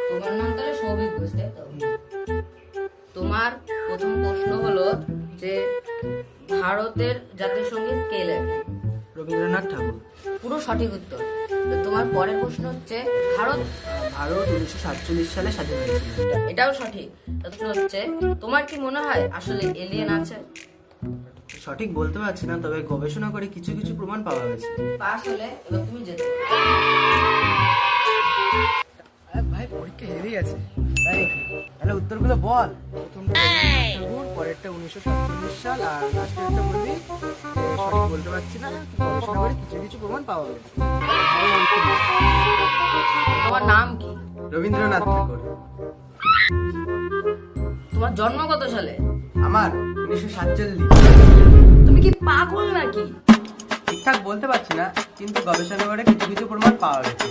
তোমার নাম তাহলে সৌভিক ঘোষ, তাই তো? তোমার প্রথম প্রশ্ন হলো যে ভারতের জাতীয় সঙ্গীত কে লেখে? রবীন্দ্রনাথ ঠাকুর। পুরো সঠিক উত্তর। তো তোমার পরের প্রশ্ন হচ্ছে ভারত ভারত 1947 সালে স্বাধীন হয়েছিল। এটাও সঠিক। প্রশ্ন হচ্ছে তোমার কি মনে হয় আসলে এলিয়েন আছে? সঠিক বলতে পারছি না, তবে গবেষণা করে কিছু কিছু প্রমাণ পাওয়া গেছে। পাস হলে এবার তুমি যেতে পারো। ভাই পরীক্ষা হেরে গেছে, তাই নাকি? তাহলে উত্তরগুলো বল। প্রথমটা রবীন্দ্রনাথ ঠাকুর, পরেরটা 1947 সাল, আর লাস্টেরটা বলবি সঠিক বলতে পারছি না, গবেষণা করে কিছু কিছু প্রমাণ পাওয়া গেছে। তোমার নাম কি? রবীন্দ্রনাথ ঠাকুর। তোমার জন্ম কত সালে? আমার 1947। তুমি কি পাগল নাকি? ঠিকঠাক বলতে পারছি না, কিন্তু গবেষণা করে কিছু কিছু প্রমাণ পাওয়া গেছে।